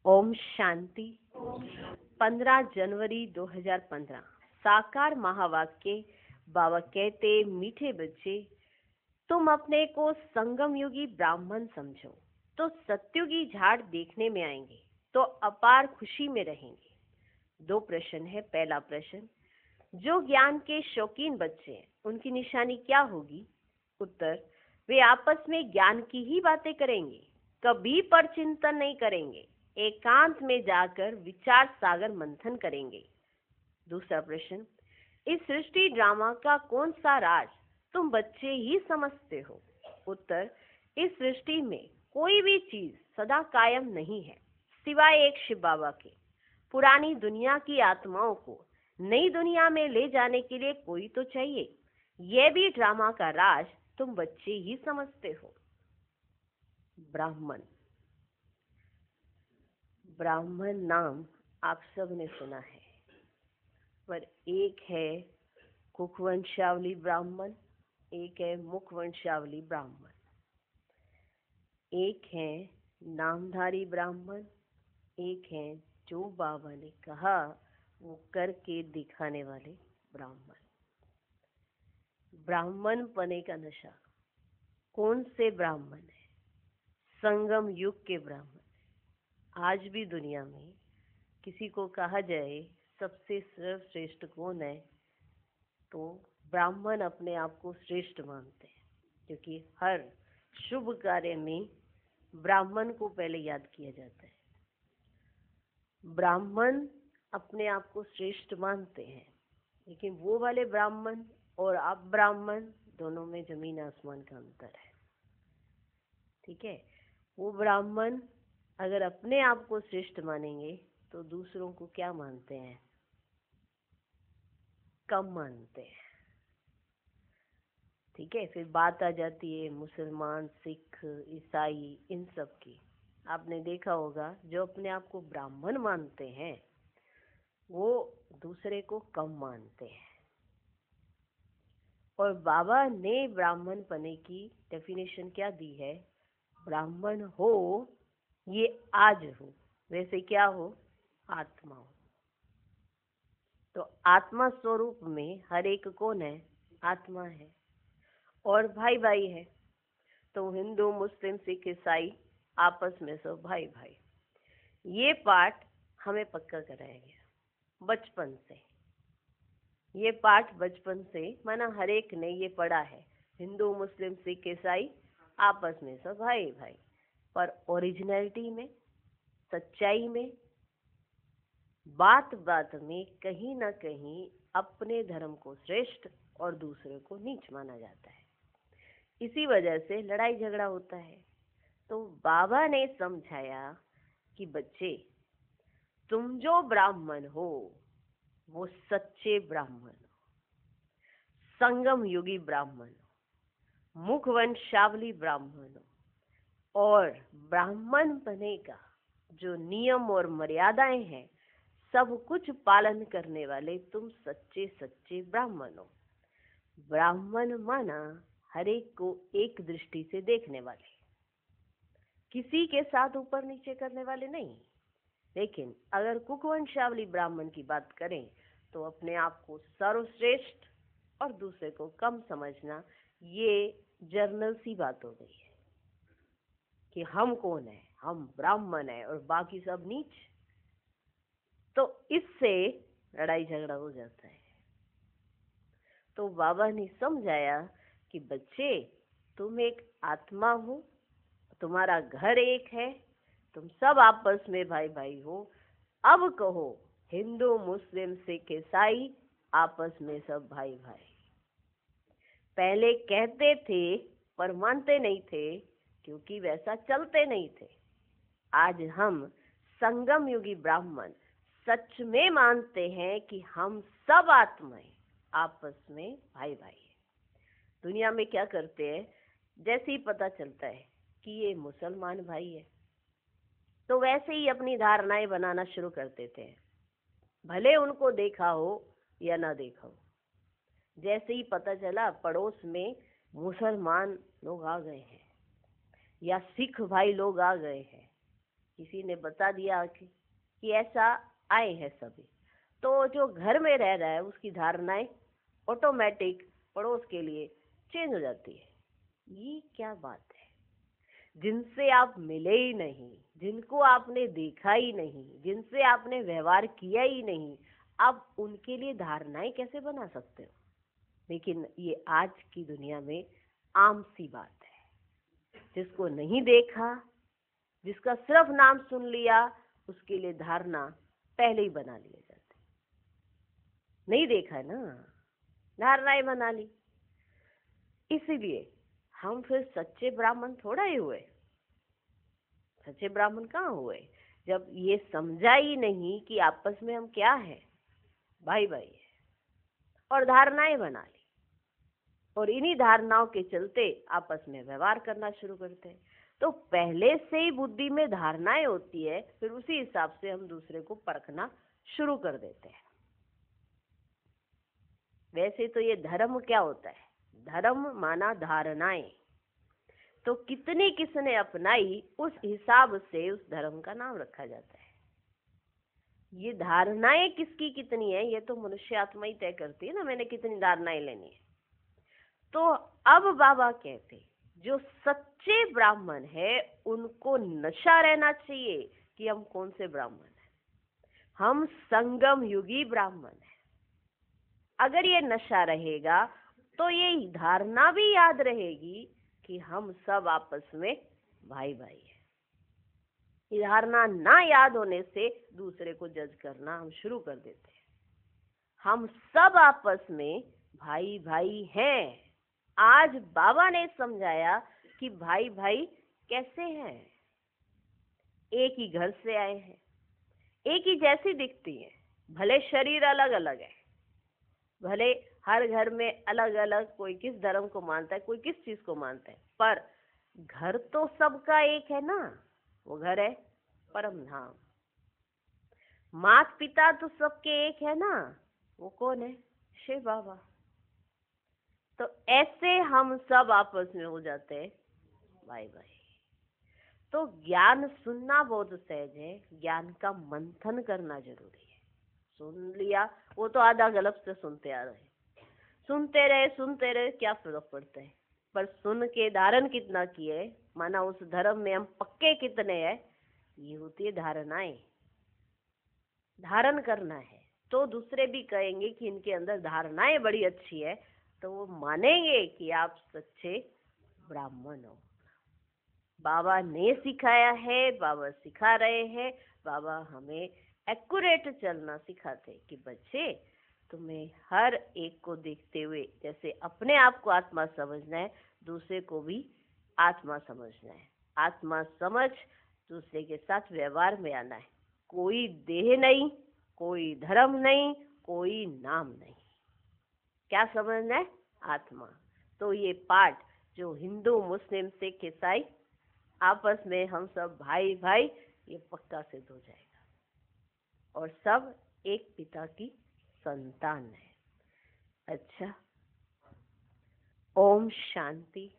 ओम शांति। 15 जनवरी 2015। साकार महावाक्य। बाबा कहते, मीठे बच्चे, तुम अपने को संगम युगी ब्राह्मण समझो तो सत्युगी झाड़ देखने में आएंगे तो अपार खुशी में रहेंगे। 2 प्रश्न है। पहला प्रश्न, जो ज्ञान के शौकीन बच्चे हैं उनकी निशानी क्या होगी? उत्तर, वे आपस में ज्ञान की ही बातें करेंगे, कभी पर चिंतन नहीं करेंगे, एकांत में जाकर विचार सागर मंथन करेंगे। दूसरा प्रश्न, इस सृष्टि ड्रामा का कौन सा राज तुम बच्चे ही समझते हो? उत्तर, इस सृष्टि में कोई भी चीज सदा कायम नहीं है सिवाय एक शिव बाबा के। पुरानी दुनिया की आत्माओं को नई दुनिया में ले जाने के लिए कोई तो चाहिए। यह भी ड्रामा का राज तुम बच्चे ही समझते हो। ब्राह्मण। ब्राह्मण नाम आप सब ने सुना है, पर एक है कुखवंशावली ब्राह्मण, एक है मुखवंशावली ब्राह्मण, एक है नामधारी ब्राह्मण, एक है जो बाबा ने कहा वो करके दिखाने वाले ब्राह्मण। ब्राह्मण पने का नशा कौन से ब्राह्मण है? संगम युग के ब्राह्मण। आज भी दुनिया में किसी को कहा जाए सबसे सर्वश्रेष्ठ कौन है, तो ब्राह्मण अपने आप को श्रेष्ठ मानते हैं, क्योंकि हर शुभ कार्य में ब्राह्मण को पहले याद किया जाता है। ब्राह्मण अपने आप को श्रेष्ठ मानते हैं, लेकिन वो वाले ब्राह्मण और आप ब्राह्मण दोनों में जमीन आसमान का अंतर है। ठीक है, वो ब्राह्मण अगर अपने आप को श्रेष्ठ मानेंगे तो दूसरों को क्या मानते हैं? कम मानते हैं। ठीक है, फिर बात आ जाती है मुसलमान, सिख, ईसाई, इन सब की। आपने देखा होगा जो अपने आप को ब्राह्मण मानते हैं वो दूसरे को कम मानते हैं। और बाबा ने ब्राह्मण पने की डेफिनेशन क्या दी है? ब्राह्मण हो ये आज हो, वैसे क्या हो? आत्मा हो। तो आत्मा स्वरूप में हर एक कौन है? आत्मा है। और भाई भाई है, तो हिंदू, मुस्लिम, सिख, ईसाई आपस में सब भाई भाई। ये पाठ हमें पक्का कराया गया बचपन से। ये पाठ बचपन से माना हर एक ने ये पढ़ा है। हिंदू, मुस्लिम, सिख, ईसाई आपस में सब भाई भाई। पर ओरिजिनलिटी में, सच्चाई में, बात बात में कहीं ना कहीं अपने धर्म को श्रेष्ठ और दूसरे को नीच माना जाता है। इसी वजह से लड़ाई झगड़ा होता है। तो बाबा ने समझाया कि बच्चे, तुम जो ब्राह्मण हो वो सच्चे ब्राह्मण हो, संगम युगी ब्राह्मण हो, मुखवंशावली ब्राह्मण हो, और ब्राह्मण बने का जो नियम और मर्यादाएं हैं सब कुछ पालन करने वाले तुम सच्चे सच्चे ब्राह्मण हो। ब्राह्मण माना हर एक को एक दृष्टि से देखने वाले, किसी के साथ ऊपर नीचे करने वाले नहीं। लेकिन अगर कुखवंशावली ब्राह्मण की बात करें तो अपने आप को सर्वश्रेष्ठ और दूसरे को कम समझना, ये जर्नल सी बात हो गई है कि हम कौन है, हम ब्राह्मण है और बाकी सब नीच। तो इससे लड़ाई झगड़ा हो जाता है। तो बाबा ने समझाया कि बच्चे, तुम एक आत्मा हो, तुम्हारा घर एक है, तुम सब आपस में भाई भाई हो। अब कहो हिंदू, मुस्लिम, सिख, ईसाई आपस में सब भाई भाई। पहले कहते थे पर मानते नहीं थे, क्योंकि वैसा चलते नहीं थे। आज हम संगम युगी ब्राह्मण सच में मानते हैं कि हम सब आत्माएं आपस में भाई भाई हैं। दुनिया में क्या करते हैं, जैसे ही पता चलता है कि ये मुसलमान भाई है तो वैसे ही अपनी धारणाएं बनाना शुरू कर देते हैं, भले उनको देखा हो या ना देखा हो। जैसे ही पता चला पड़ोस में मुसलमान लोग आ गए हैं या सिख भाई लोग आ गए हैं किसी ने बता दिया कि ऐसा आए हैं सभी, तो जो घर में रह रहा है उसकी धारणाएं ऑटोमेटिक पड़ोस के लिए चेंज हो जाती है। ये क्या बात है? जिनसे आप मिले ही नहीं, जिनको आपने देखा ही नहीं, जिनसे आपने व्यवहार किया ही नहीं, आप उनके लिए धारणाएं कैसे बना सकते हो? लेकिन ये आज की दुनिया में आम सी बात है। जिसको नहीं देखा, जिसका सिर्फ नाम सुन लिया, उसके लिए धारणा पहले ही बना लिए जाते। नहीं देखा ना, धारणाएं बना ली। इसीलिए हम फिर सच्चे ब्राह्मण थोड़ा ही हुए। सच्चे ब्राह्मण कहाँ हुए? जब ये समझा ही नहीं कि आपस में हम क्या है, भाई भाई है, और धारणाएं बना ली, और इन्हीं धारणाओं के चलते आपस में व्यवहार करना शुरू करते हैं। तो पहले से ही बुद्धि में धारणाएं होती है, फिर उसी हिसाब से हम दूसरे को परखना शुरू कर देते हैं। वैसे तो ये धर्म क्या होता है? धर्म माना धारणाएं। तो कितनी किसने अपनाई, उस हिसाब से उस धर्म का नाम रखा जाता है। ये धारणाएं किसकी कितनी है, ये तो मनुष्य आत्मा ही तय करती है ना, मैंने कितनी धारणाएं लेनी है। तो अब बाबा कहते, जो सच्चे ब्राह्मण है उनको नशा रहना चाहिए कि हम कौन से ब्राह्मण हैं। हम संगम युगी ब्राह्मण हैं। अगर ये नशा रहेगा तो ये धारणा भी याद रहेगी कि हम सब आपस में भाई भाई हैं। ये धारणा ना याद होने से दूसरे को जज करना हम शुरू कर देते हैं। हम सब आपस में भाई भाई हैं। आज बाबा ने समझाया कि भाई भाई कैसे हैं। एक ही घर से आए हैं, एक ही जैसी दिखती हैं, भले शरीर अलग अलग है, भले हर घर में अलग अलग, कोई किस धर्म को मानता है, कोई किस चीज को मानता है, पर घर तो सबका एक है ना। वो घर है परम धाम। माता पिता तो सबके एक है ना। वो कौन है? शिव बाबा। तो ऐसे हम सब आपस में हो जाते हैं भाई भाई। तो ज्ञान सुनना बहुत सहज है, ज्ञान का मंथन करना जरूरी है। सुन लिया, वो तो आधा गलत से सुनते आ रहे, सुनते रहे, क्या फर्क पड़ता है? पर सुन के धारण कितना किए, माना उस धर्म में हम पक्के कितने हैं, ये होती है धारणाएं। धारण करना है तो दूसरे भी कहेंगे कि इनके अंदर धारणाएं बड़ी अच्छी है, तो वो मानेंगे कि आप सच्चे ब्राह्मण हो। बाबा ने सिखाया है, बाबा सिखा रहे हैं। बाबा हमें एक्यूरेट चलना सिखाते कि बच्चे, तुम्हें हर एक को देखते हुए जैसे अपने आप को आत्मा समझना है, दूसरे को भी आत्मा समझना है। आत्मा समझ दूसरे के साथ व्यवहार में आना है। कोई देह नहीं, कोई धर्म नहीं, कोई नाम नहीं। क्या समझना है? आत्मा। तो ये पाठ जो हिंदू, मुस्लिम, सिख, ईसाई आपस में हम सब भाई भाई, ये पक्का सिद्ध हो जाएगा और सब एक पिता की संतान है। अच्छा, ओम शांति।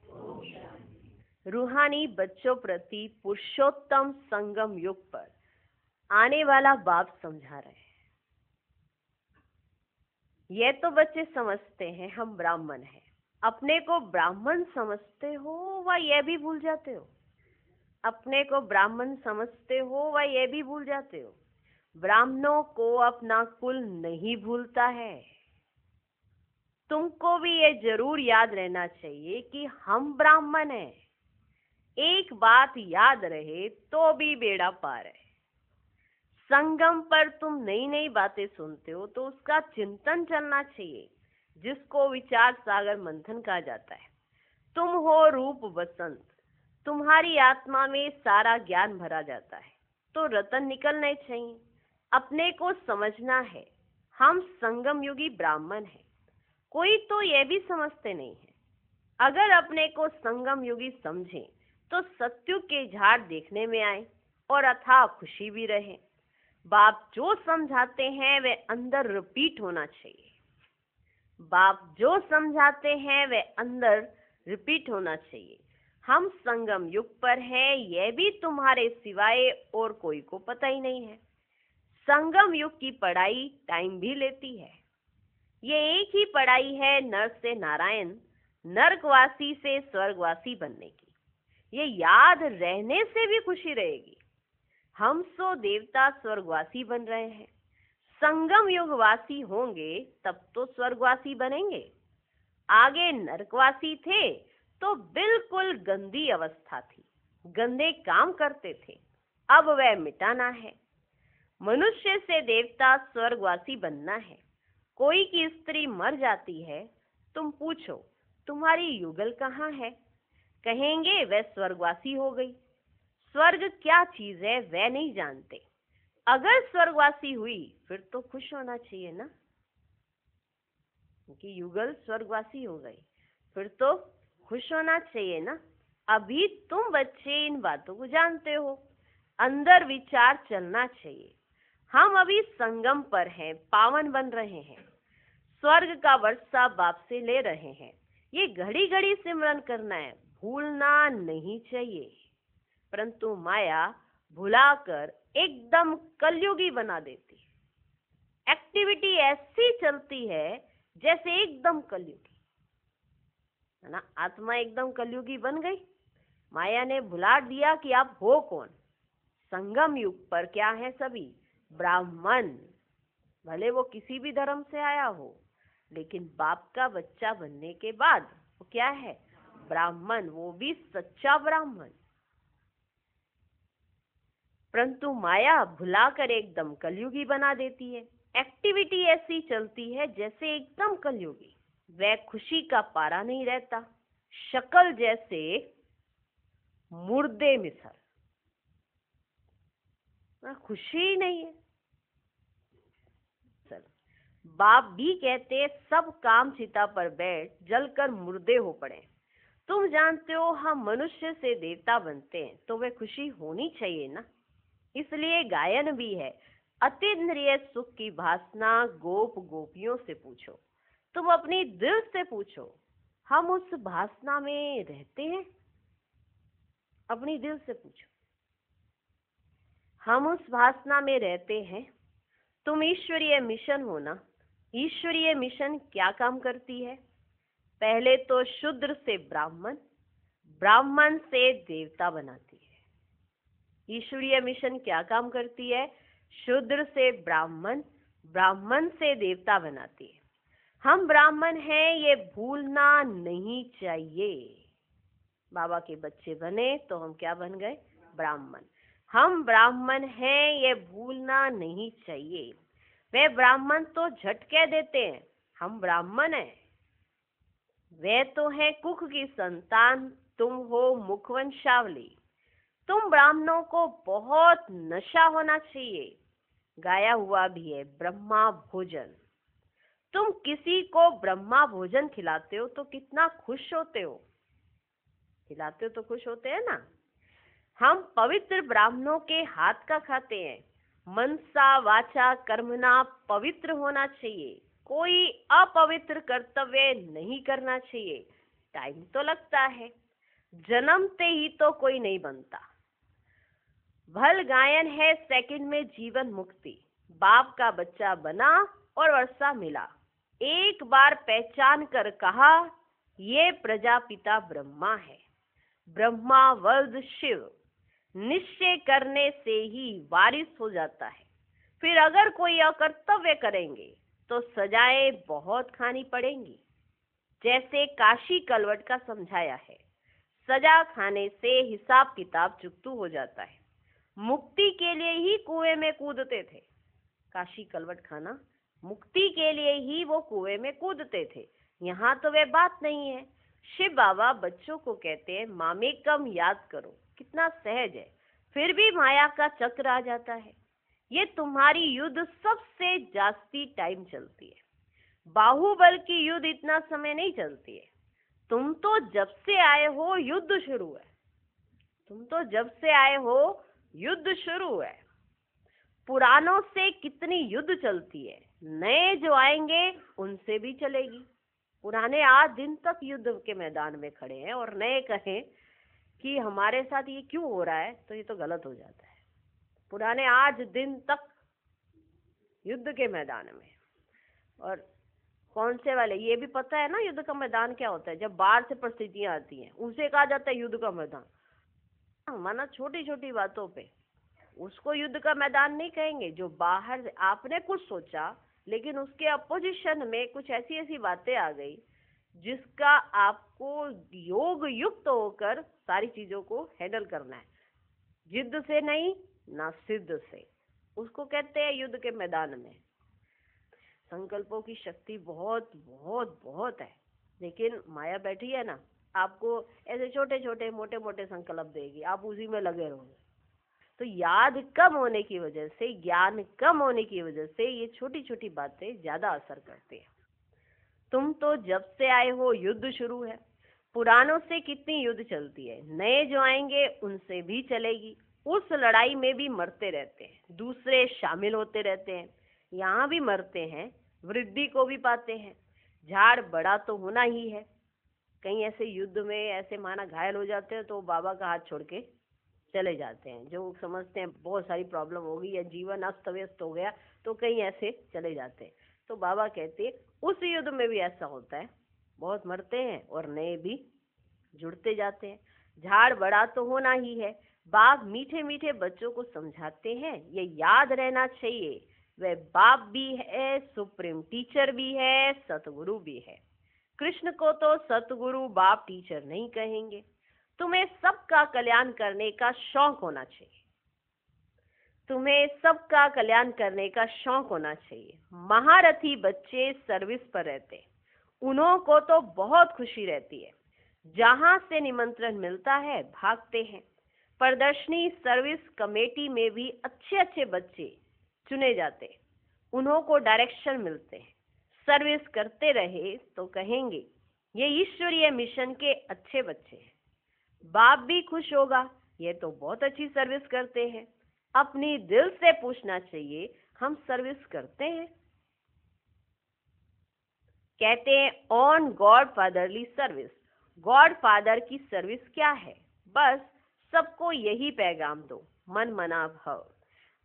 रूहानी बच्चों प्रति पुरुषोत्तम संगम युग पर आने वाला बाप समझा रहे हैं। ये तो बच्चे समझते हैं हम ब्राह्मण हैं। अपने को ब्राह्मण समझते हो व यह भी भूल जाते हो। अपने को ब्राह्मण समझते हो व यह भी भूल जाते हो। ब्राह्मणों को अपना कुल नहीं भूलता है। तुमको भी ये जरूर याद रहना चाहिए कि हम ब्राह्मण हैं। एक बात याद रहे तो भी बेड़ा पार है। संगम पर तुम नई नई बातें सुनते हो तो उसका चिंतन चलना चाहिए, जिसको विचार सागर मंथन कहा जाता है। तुम हो रूप बसंत, तुम्हारी आत्मा में सारा ज्ञान भरा जाता है, तो रतन निकलने चाहिए। अपने को समझना है, हम संगम युगी ब्राह्मण हैं। कोई तो ये भी समझते नहीं है। अगर अपने को संगम युगी समझें तो सत्युग के झाड़ देखने में आए और अथाह खुशी भी रहे। बाप जो समझाते हैं वे अंदर रिपीट होना चाहिए। बाप जो समझाते हैं वे अंदर रिपीट होना चाहिए। हम संगम युग पर हैं, यह भी तुम्हारे सिवाय और कोई को पता ही नहीं है। संगम युग की पढ़ाई टाइम भी लेती है। ये एक ही पढ़ाई है नर से नारायण, नरकवासी से स्वर्गवासी बनने की। ये याद रहने से भी खुशी रहेगी। हम सो देवता स्वर्गवासी बन रहे हैं, संगम युगवासी होंगे तब तो स्वर्गवासी बनेंगे। आगे नरकवासी थे तो बिल्कुल गंदी अवस्था थी, गंदे काम करते थे, अब वह मिटाना है। मनुष्य से देवता स्वर्गवासी बनना है। कोई की स्त्री मर जाती है, तुम पूछो तुम्हारी युगल कहाँ है, कहेंगे वह स्वर्गवासी हो गई। स्वर्ग क्या चीज है वह नहीं जानते। अगर स्वर्गवासी हुई फिर तो खुश होना चाहिए ना, क्योंकि युगल स्वर्गवासी हो गई, फिर तो खुश होना चाहिए ना। अभी तुम बच्चे इन बातों को जानते हो, अंदर विचार चलना चाहिए। हम अभी संगम पर हैं, पावन बन रहे हैं, स्वर्ग का वर्षा बाप से ले रहे हैं। ये घड़ी घड़ी सिमरन करना है, भूलना नहीं चाहिए। परंतु माया भुलाकर एकदम कलयुगी बना देती है। एक्टिविटी ऐसी चलती है जैसे एकदम कलयुगी, है ना। आत्मा एकदम कलयुगी बन गई। माया ने भुला दिया कि आप हो कौन। संगम युग पर क्या है सभी ब्राह्मण, भले वो किसी भी धर्म से आया हो, लेकिन बाप का बच्चा बनने के बाद वो क्या है ब्राह्मण, वो भी सच्चा ब्राह्मण। परंतु माया भुलाकर एकदम कलयुगी बना देती है। एक्टिविटी ऐसी चलती है जैसे एकदम कलयुगी। वह खुशी का पारा नहीं रहता, शक्ल जैसे मुर्दे मिसल, खुशी ही नहीं है। बाप भी कहते सब काम चिता पर बैठ जलकर मुर्दे हो पड़े। तुम जानते हो हम मनुष्य से देवता बनते हैं तो वह खुशी होनी चाहिए ना। इसलिए गायन भी है, अतीन्द्रिय सुख की भासना गोप गोपियों से पूछो। तुम अपनी दिल से पूछो, हम उस भासना में रहते हैं? अपनी दिल से पूछो, हम उस भासना में रहते हैं? तुम ईश्वरीय मिशन हो ना। ईश्वरीय मिशन क्या काम करती है? पहले तो शूद्र से ब्राह्मण, ब्राह्मण से देवता बनाती है। ईश्वरीय मिशन क्या काम करती है? शूद्र से ब्राह्मण, ब्राह्मण से देवता बनाती है। हम ब्राह्मण हैं ये भूलना नहीं चाहिए। बाबा के बच्चे बने तो हम क्या बन गए? ब्राह्मण। हम ब्राह्मण हैं ये भूलना नहीं चाहिए। वे ब्राह्मण तो झट कह देते हैं हम ब्राह्मण हैं। वे तो है कुख की संतान, तुम हो मुखवंशावली। तुम ब्राह्मणों को बहुत नशा होना चाहिए। गाया हुआ भी है ब्रह्मा भोजन। तुम किसी को ब्रह्मा भोजन खिलाते हो तो कितना खुश होते हो। खिलाते हो तो खुश होते हैं ना। हम पवित्र ब्राह्मणों के हाथ का खाते हैं। मनसा वाचा कर्मणा पवित्र होना चाहिए। कोई अपवित्र कर्तव्य नहीं करना चाहिए। टाइम तो लगता है, जन्मते ही तो कोई नहीं बनता। भल गायन है सेकंड में जीवन मुक्ति। बाप का बच्चा बना और वर्षा मिला। एक बार पहचान कर कहा ये प्रजापिता ब्रह्मा है। ब्रह्मा वल्द शिव। निश्चय करने से ही वारिस हो जाता है। फिर अगर कोई अकर्तव्य करेंगे तो सजाएं बहुत खानी पड़ेंगी। जैसे काशी कलवट का समझाया है, सजा खाने से हिसाब किताब चुकतू हो जाता है। मुक्ति के लिए ही कुएं में कूदते थे। काशी कलवट खाना मुक्ति के लिए ही वो कुएं में कूदते थे। यहाँ तो वे बात नहीं है। शिव बाबा बच्चों को कहते हैं मामेकम याद करो। कितना सहज है, फिर भी माया का चक्र आ जाता है। ये तुम्हारी युद्ध सबसे जास्ती टाइम चलती है। बाहुबल की युद्ध इतना समय नहीं चलती है। तुम तो जब से आए हो युद्ध शुरू है। तुम तो जब से आए हो युद्ध शुरू है। पुरानों से कितनी युद्ध चलती है, नए जो आएंगे उनसे भी चलेगी। पुराने आज दिन तक युद्ध के मैदान में खड़े हैं और नए कहें कि हमारे साथ ये क्यों हो रहा है, तो ये तो गलत हो जाता है। पुराने आज दिन तक युद्ध के मैदान में, और कौन से वाले, ये भी पता है ना युद्ध का मैदान क्या होता है। जब बाहर से परिस्थितियां आती हैं उसे कहा जाता है युद्ध का मैदान। माना छोटी छोटी बातों पे उसको युद्ध का मैदान नहीं कहेंगे। जो बाहर आपने कुछ सोचा लेकिन उसके अपोजिशन में कुछ ऐसी ऐसी बातें आ गई जिसका आपको योग युक्त होकर सारी चीजों को हैंडल करना है, जिद्द से नहीं ना सिद्ध से। उसको कहते हैं युद्ध के मैदान में। संकल्पों की शक्ति बहुत बहुत बहुत है, लेकिन माया बैठी है ना, आपको ऐसे छोटे छोटे मोटे मोटे संकल्प देगी, आप उसी में लगे रहोगे। तो याद कम होने की वजह से, ज्ञान कम होने की वजह से ये छोटी छोटी बातें ज्यादा असर करती है। तुम तो जब से आए हो युद्ध शुरू है। पुरानों से कितनी युद्ध चलती है, नए जो आएंगे उनसे भी चलेगी। उस लड़ाई में भी मरते रहते हैं, दूसरे शामिल होते रहते हैं, यहाँ भी मरते हैं, वृद्धि को भी पाते हैं। झाड़ बड़ा तो होना ही है। कहीं ऐसे युद्ध में ऐसे माना घायल हो जाते हैं तो बाबा का हाथ छोड़ के चले जाते हैं। जो समझते हैं बहुत सारी प्रॉब्लम हो गई या जीवन अस्त व्यस्त हो गया, तो कहीं ऐसे चले जाते हैं। तो बाबा कहते हैं उस युद्ध में भी ऐसा होता है, बहुत मरते हैं और नए भी जुड़ते जाते हैं। झाड़ बड़ा तो होना ही है। बाप मीठे मीठे बच्चों को समझाते हैं, ये याद रहना चाहिए, वह बाप भी है, सुप्रीम टीचर भी है, सतगुरु भी है। कृष्ण को तो सतगुरु बाप टीचर नहीं कहेंगे। तुम्हें सबका कल्याण करने का शौक होना चाहिए, तुम्हें सबका कल्याण करने का शौक होना चाहिए। महारथी बच्चे सर्विस पर रहते, उन्हों को तो बहुत खुशी रहती है। जहां से निमंत्रण मिलता है भागते हैं। प्रदर्शनी सर्विस कमेटी में भी अच्छे अच्छे बच्चे चुने जाते, उन्हों को डायरेक्शन मिलते हैं। सर्विस करते रहे तो कहेंगे ये ईश्वरीय मिशन के अच्छे बच्चे हैं। बाप भी खुश होगा, ये तो बहुत अच्छी सर्विस करते हैं। अपनी दिल से पूछना चाहिए, हम सर्विस करते हैं? कहते हैं on God fatherly service. God father की सर्विस क्या है? बस सबको यही पैगाम दो, मन मना भव।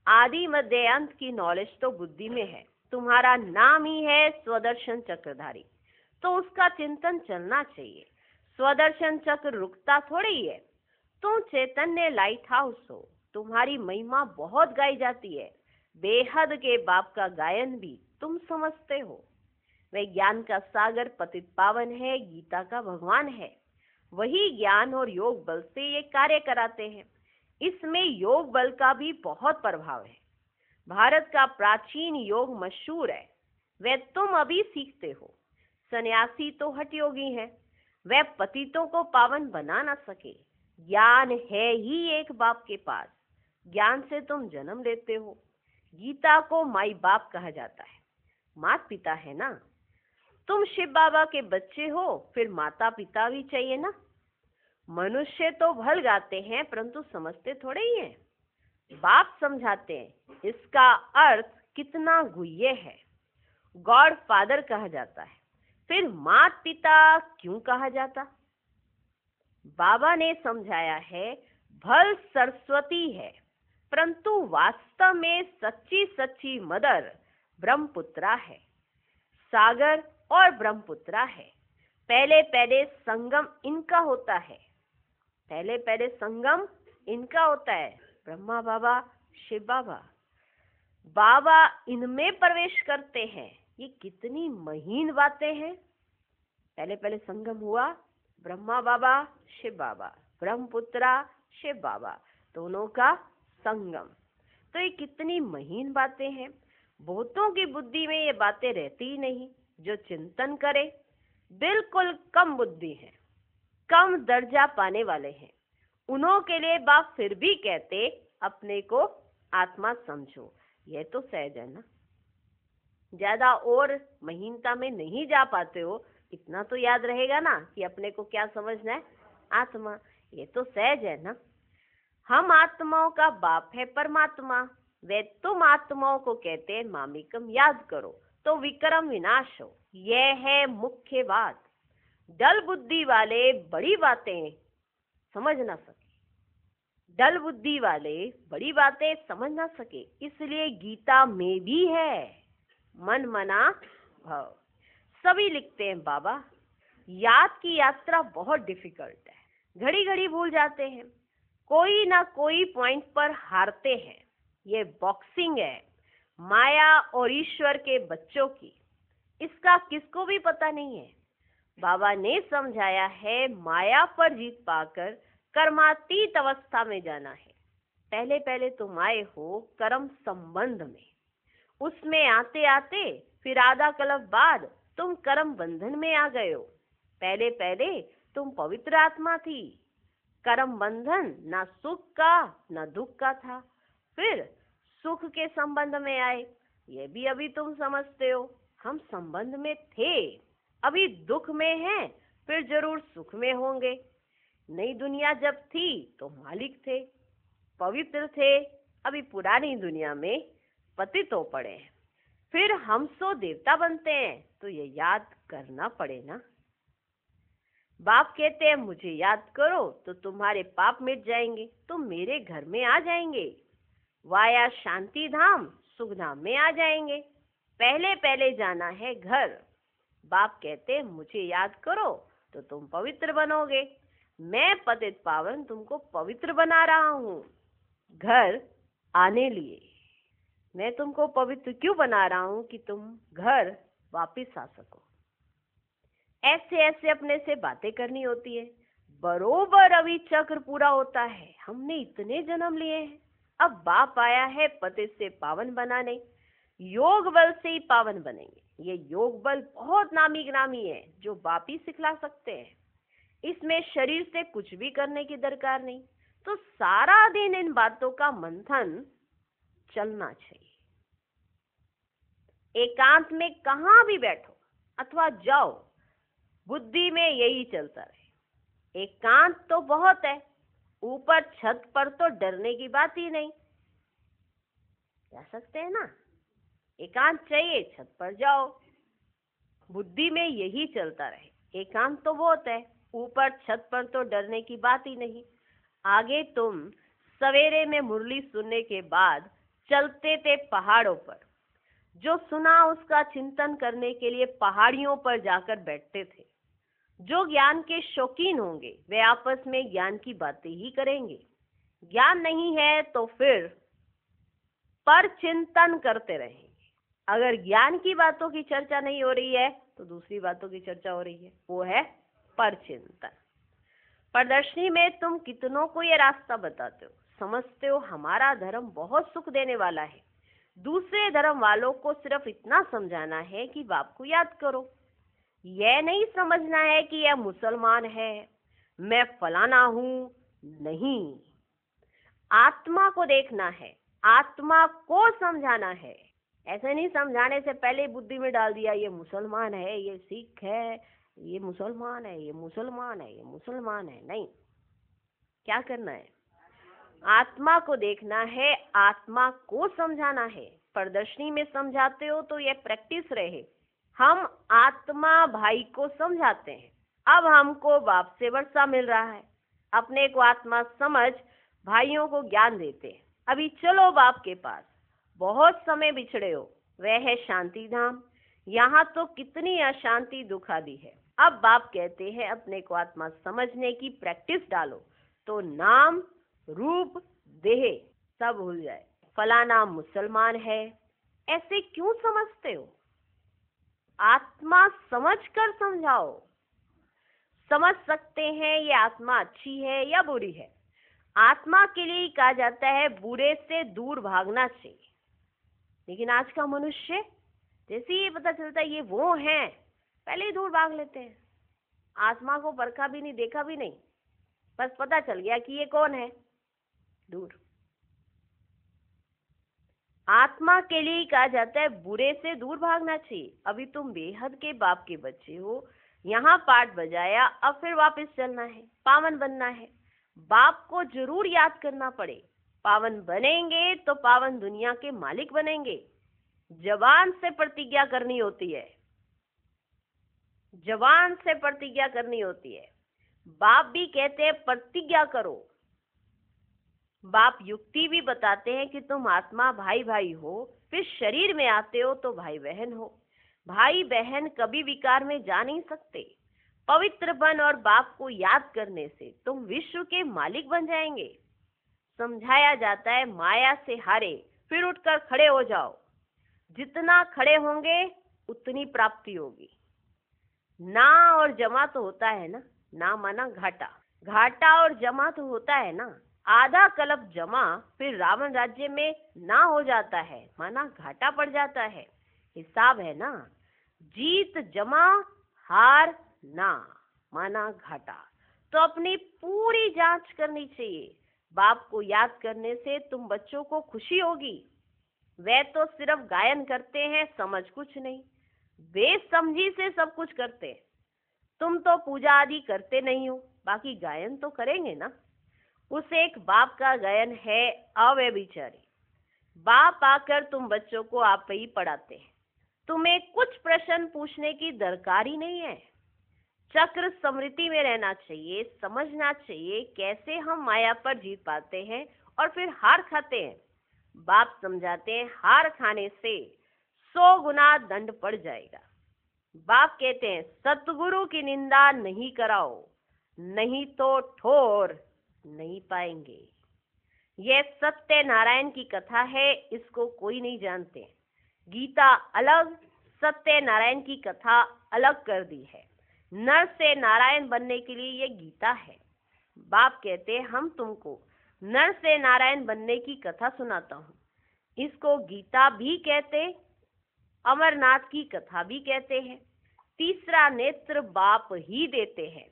आदि मध्य अंत की नॉलेज तो बुद्धि में है। तुम्हारा नाम ही है स्वदर्शन चक्रधारी, तो उसका चिंतन चलना चाहिए। स्वदर्शन चक्र रुकता थोड़ी ही है। तुम चैतन्य लाइट हाउस हो, तुम्हारी महिमा बहुत गाई जाती है। बेहद के बाप का गायन भी तुम समझते हो। वह ज्ञान का सागर पतित पावन है, गीता का भगवान है। वही ज्ञान और योग बल से ये कार्य कराते हैं। इसमें योग बल का भी बहुत प्रभाव है। भारत का प्राचीन योग मशहूर है, वह तुम अभी सीखते हो। सन्यासी तो हठ योगी है, वह पतितों को पावन बना ना सके। ज्ञान है ही एक बाप के पास, ज्ञान से तुम जन्म लेते हो। गीता को माई बाप कहा जाता है, माता पिता है ना। तुम शिव बाबा के बच्चे हो, फिर माता पिता भी चाहिए ना। मनुष्य तो भल गाते हैं परंतु समझते थोड़े ही हैं। बाप समझाते हैं, इसका अर्थ कितना गुह्य है। गॉड फादर कहा जाता है, फिर माता पिता क्यों कहा जाता? बाबा ने समझाया है, भल सरस्वती है परंतु वास्तव में सच्ची सच्ची मदर ब्रह्मपुत्रा है। सागर और ब्रह्मपुत्रा है। पहले पहले संगम इनका होता है, पहले पहले संगम इनका होता है, ब्रह्मा बाबा शिव बाबा। बाबा इनमें प्रवेश करते हैं। ये कितनी महीन बातें हैं। पहले पहले संगम हुआ, ब्रह्मा बाबा शिव बाबा, ब्रह्मपुत्रा शिव बाबा, दोनों का संगम। तो ये कितनी महीन बातें हैं। बहुतों की बुद्धि में ये बातें रहती ही नहीं। जो चिंतन करे, बिल्कुल कम बुद्धि है, कम दर्जा पाने वाले हैं। उन्हों के लिए बाप फिर भी कहते अपने को आत्मा समझो। यह तो सहज है ना। ज्यादा और महीनता में नहीं जा पाते हो, इतना तो याद रहेगा ना कि अपने को क्या समझना है, आत्मा। ये तो सहज है ना। हम आत्माओं का बाप है परमात्मा। वे तुम आत्माओं को कहते हैं मामिकम याद करो तो विक्रम विनाश हो। यह है मुख्य बात। डल बुद्धि वाले बड़ी बातें समझ ना सके, डल बुद्धि वाले बड़ी बातें समझ ना सके। इसलिए गीता में भी है मन मना भव। सभी लिखते हैं बाबा याद की यात्रा बहुत डिफिकल्ट है, घड़ी घड़ी भूल जाते हैं, कोई ना कोई पॉइंट पर हारते हैं। ये बॉक्सिंग है माया और ईश्वर के बच्चों की, इसका किसको भी पता नहीं है। बाबा ने समझाया है माया पर जीत पाकर कर्मातीत अवस्था में जाना है। पहले पहले तुम आए हो कर्म संबंध में, उसमें आते आते फिर आधा कल्प बाद तुम कर्म बंधन में आ गए हो। पहले पहले तुम पवित्र आत्मा थी, कर्म बंधन ना सुख का ना दुख का था, फिर सुख के संबंध में आए। ये भी अभी तुम समझते हो, हम संबंध में थे, अभी दुख में हैं, फिर जरूर सुख में होंगे। नई दुनिया जब थी तो मालिक थे, पवित्र थे, अभी पुरानी दुनिया में पतित हो पड़े हैं, फिर हम सो देवता बनते हैं। तो ये याद करना पड़े ना। बाप कहते हैं मुझे याद करो तो तुम्हारे पाप मिट जाएंगे, तुम मेरे घर में आ जाएंगे, वाया शांति धाम सुख धाम में आ जाएंगे। पहले पहले जाना है घर। बाप कहते हैं मुझे याद करो तो तुम पवित्र बनोगे, मैं पतित पावन तुमको पवित्र बना रहा हूँ घर आने लिए। मैं तुमको पवित्र क्यों बना रहा हूँ कि तुम घर वापिस आ सको। ऐसे ऐसे अपने से बातें करनी होती है, बरोबर अभी चक्र पूरा होता है। हमने इतने जन्म लिए हैं, अब बाप आया है पतित से पावन बनाने, योग बल से ही पावन बनेंगे। ये योग बल बहुत नामी गिरामी है जो बाप ही सिखला सकते हैं, इसमें शरीर से कुछ भी करने की दरकार नहीं। तो सारा दिन इन बातों का मंथन चलना चाहिए। एकांत में कहाँ भी बैठो अथवा जाओ, बुद्धि में यही चलता रहे। एकांत तो बहुत है, ऊपर छत पर तो डरने की बात ही नहीं, जा सकते हैं ना। एकांत चाहिए छत पर जाओ, बुद्धि में यही चलता रहे। एकांत तो बहुत है, ऊपर छत पर तो डरने की बात ही नहीं। आगे तुम सवेरे में मुरली सुनने के बाद चलते थे पहाड़ों पर, जो सुना उसका चिंतन करने के लिए पहाड़ियों पर जाकर बैठते थे। जो ज्ञान के शौकीन होंगे वे आपस में ज्ञान की बातें ही करेंगे, ज्ञान नहीं है तो फिर पर चिंतन करते रहेंगे। अगर ज्ञान की बातों की चर्चा नहीं हो रही है तो दूसरी बातों की चर्चा हो रही है, वो है पर चिंतन। प्रदर्शनी में तुम कितनों को ये रास्ता बताते हो, समझते हो हमारा धर्म बहुत सुख देने वाला है। दूसरे धर्म वालों को सिर्फ इतना समझाना है कि बाप को याद करो। यह नहीं समझना है कि यह मुसलमान है, मैं फलाना हूं, नहीं। आत्मा को देखना है, आत्मा को समझाना है। ऐसे नहीं समझाने से पहले बुद्धि में डाल दिया ये मुसलमान है, ये सिख है, ये मुसलमान है, ये मुसलमान है, ये मुसलमान है। नहीं, क्या करना है, आत्मा को देखना है, आत्मा को समझाना है। प्रदर्शनी में समझाते हो तो यह प्रैक्टिस रहे, हम आत्मा भाई को समझाते हैं। अब हमको बाप से वर्षा मिल रहा है, अपने को आत्मा समझ भाइयों को ज्ञान देते हैं। अभी चलो बाप के पास, बहुत समय बिछड़े हो, वह है शांति धाम। यहाँ तो कितनी अशांति दुख आदि है। अब बाप कहते हैं अपने को आत्मा समझने की प्रैक्टिस डालो तो नाम रूप देह सब भूल जाए। फलाना मुसलमान है ऐसे क्यों समझते हो, आत्मा समझकर समझाओ। समझ सकते हैं ये आत्मा अच्छी है या बुरी है। आत्मा के लिए कहा जाता है बुरे से दूर भागना चाहिए, लेकिन आज का मनुष्य जैसे ही पता चलता है ये वो हैं, पहले ही दूर भाग लेते हैं। आत्मा को परखा भी नहीं, देखा भी नहीं, बस पता चल गया कि ये कौन है, दूर। आत्मा के लिए कहा जाता है बुरे से दूर भागना चाहिए। अभी तुम बेहद के बाप के बच्चे हो, यहाँ पाठ बजाया, अब फिर वापस चलना है, पावन बनना है। बाप को जरूर याद करना पड़े, पावन बनेंगे तो पावन दुनिया के मालिक बनेंगे। जबान से प्रतिज्ञा करनी होती है, जबान से प्रतिज्ञा करनी होती है। बाप भी कहते हैं प्रतिज्ञा करो। बाप युक्ति भी बताते हैं कि तुम आत्मा भाई भाई हो, फिर शरीर में आते हो तो भाई बहन हो। भाई बहन कभी विकार में जा नहीं सकते। पवित्र बन और बाप को याद करने से तुम विश्व के मालिक बन जाएंगे। समझाया जाता है माया से हारे फिर उठकर खड़े हो जाओ। जितना खड़े होंगे उतनी प्राप्ति होगी। ना और जमा तो होता है ना, ना माना घाटा, घाटा और जमा तो होता है ना। आधा कल्प जमा फिर रावण राज्य में ना हो जाता है, माना घाटा पड़ जाता है। हिसाब है ना, जीत जमा हार ना, माना घाटा। तो अपनी पूरी जांच करनी चाहिए। बाप को याद करने से तुम बच्चों को खुशी होगी। वे तो सिर्फ गायन करते हैं, समझ कुछ नहीं। बेसमझी से सब कुछ करते हैं। तुम तो पूजा आदि करते नहीं हो, बाकी गायन तो करेंगे ना। उस एक बाप का गायन है अव्यभिचारी। बाप आकर तुम बच्चों को आप ही पढ़ाते हैं। तुम्हें कुछ प्रश्न पूछने की दरकार ही नहीं है। चक्र स्मृति में रहना चाहिए, समझना चाहिए कैसे हम माया पर जीत पाते हैं और फिर हार खाते हैं। बाप समझाते हैं हार खाने से 100 गुना दंड पड़ जाएगा। बाप कहते हैं सतगुरु की निंदा नहीं कराओ, नहीं तो ठोर नहीं पाएंगे। यह सत्य नारायण की कथा है, इसको कोई नहीं जानते। गीता अलग, सत्य नारायण की कथा अलग कर दी है। नर से नारायण बनने के लिए यह गीता है। बाप कहते हैं हम तुमको नर से नारायण बनने की कथा सुनाता हूँ। इसको गीता भी कहते, अमरनाथ की कथा भी कहते हैं। तीसरा नेत्र बाप ही देते हैं।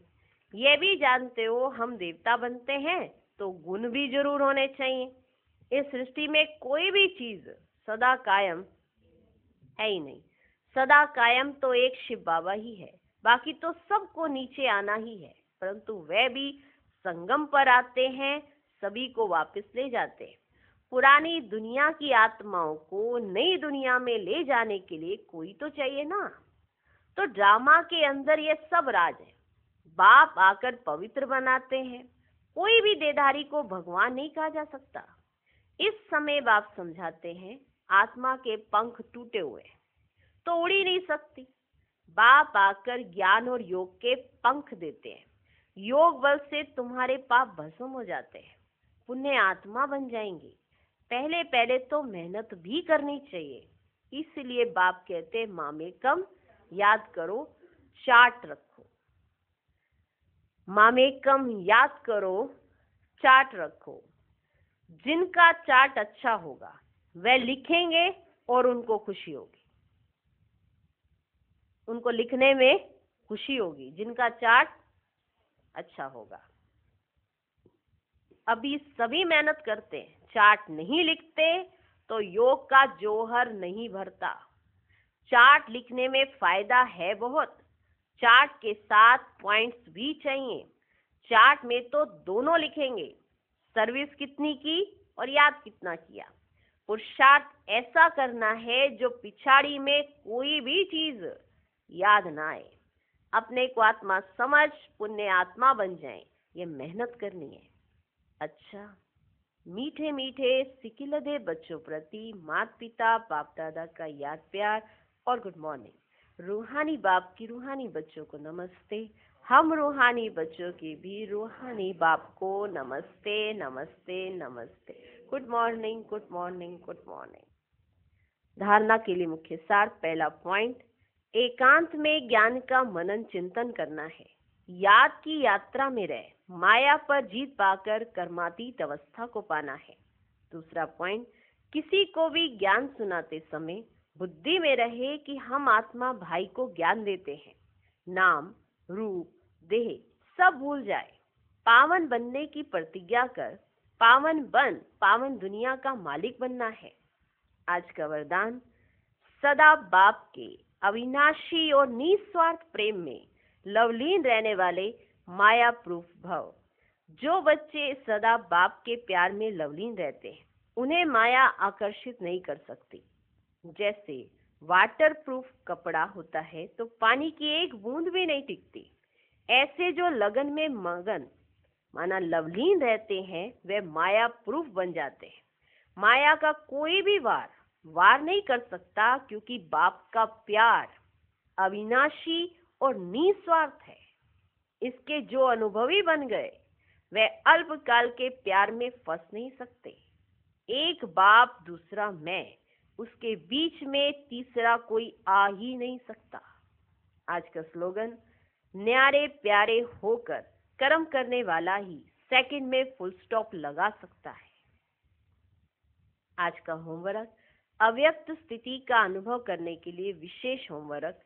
ये भी जानते हो हम देवता बनते हैं तो गुण भी जरूर होने चाहिए। इस सृष्टि में कोई भी चीज सदा कायम है ही नहीं। सदा कायम तो एक शिव बाबा ही है, बाकी तो सबको नीचे आना ही है। परंतु वे भी संगम पर आते हैं, सभी को वापस ले जाते हैं। पुरानी दुनिया की आत्माओं को नई दुनिया में ले जाने के लिए कोई तो चाहिए ना। तो ड्रामा के अंदर ये सब राज है। बाप आकर पवित्र बनाते हैं। कोई भी देहधारी को भगवान नहीं कहा जा सकता। इस समय बाप समझाते हैं आत्मा के पंख टूटे हुए तो उड़ ही नहीं सकती। बाप आकर ज्ञान और योग के पंख देते हैं। योग बल से तुम्हारे पाप भस्म हो जाते हैं, पुण्य आत्मा बन जाएंगी। पहले पहले तो मेहनत भी करनी चाहिए। इसलिए बाप कहते मामेकम याद करो, चार्ट रखो। मामेकम याद करो, चार्ट रखो। जिनका चार्ट अच्छा होगा वह लिखेंगे और उनको खुशी होगी। उनको लिखने में खुशी होगी जिनका चार्ट अच्छा होगा। अभी सभी मेहनत करते हैं, चार्ट नहीं लिखते तो योग का जोहर नहीं भरता। चार्ट लिखने में फायदा है बहुत। चार्ट के साथ पॉइंट्स भी चाहिए। चार्ट में तो दोनों लिखेंगे, सर्विस कितनी की और याद कितना किया। पुरुषार्थ ऐसा करना है जो पिछाड़ी में कोई भी चीज याद ना आए। अपने को आत्मा समझ पुण्य आत्मा बन जाए, ये मेहनत करनी है। अच्छा, मीठे मीठे सिकिलदे बच्चों प्रति माता पिता बाप दादा का याद प्यार और गुड मॉर्निंग। रूहानी बाप की रूहानी बच्चों को नमस्ते। हम रूहानी बच्चों की भी रूहानी बाप को नमस्ते नमस्ते नमस्ते। Good morning good morning good morning. धारणा के लिए मुख्य सार। पहला पॉइंट, एकांत में ज्ञान का मनन चिंतन करना है। याद की यात्रा में रह माया पर जीत पाकर कर्मातीत अवस्था को पाना है। दूसरा पॉइंट, किसी को भी ज्ञान सुनाते समय बुद्धि में रहे कि हम आत्मा भाई को ज्ञान देते हैं। नाम रूप देह सब भूल जाए। पावन बनने की प्रतिज्ञा कर पावन बन पावन दुनिया का मालिक बनना है। आज का वरदान, सदा बाप के अविनाशी और निस्वार्थ प्रेम में लवलीन रहने वाले माया प्रूफ भव। जो बच्चे सदा बाप के प्यार में लवलीन रहते हैं उन्हें माया आकर्षित नहीं कर सकती। जैसे वाटर प्रूफ कपड़ा होता है तो पानी की एक बूंद भी नहीं टिकती। ऐसे जो लगन में मगन माना लवलीन रहते हैं वे माया प्रूफ बन जाते हैं। माया का कोई भी वार नहीं कर सकता, क्योंकि बाप का प्यार अविनाशी और निस्वार्थ है। इसके जो अनुभवी बन गए वे अल्पकाल के प्यार में फंस नहीं सकते। एक बाप दूसरा मैं, उसके बीच में तीसरा कोई आ ही नहीं सकता। आज का स्लोगन, न्यारे प्यारे होकर कर्म करने वाला ही सेकंड में फुल स्टॉप लगा सकता है। आज का होमवर्क, अव्यक्त स्थिति का अनुभव करने के लिए विशेष होमवर्क।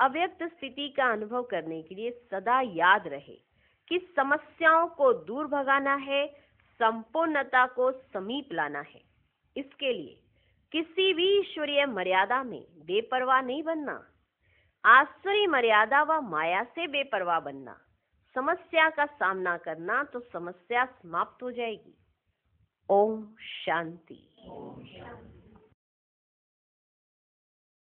अव्यक्त स्थिति का अनुभव करने के लिए सदा याद रहे कि समस्याओं को दूर भगाना है, संपूर्णता को समीप लाना है। इसके लिए किसी भी ईश्वरीय मर्यादा में बेपरवाह नहीं बनना। आसुरी मर्यादा व माया से बेपरवाह बनना, समस्या का सामना करना तो समस्या समाप्त हो जाएगी। ओम शांति।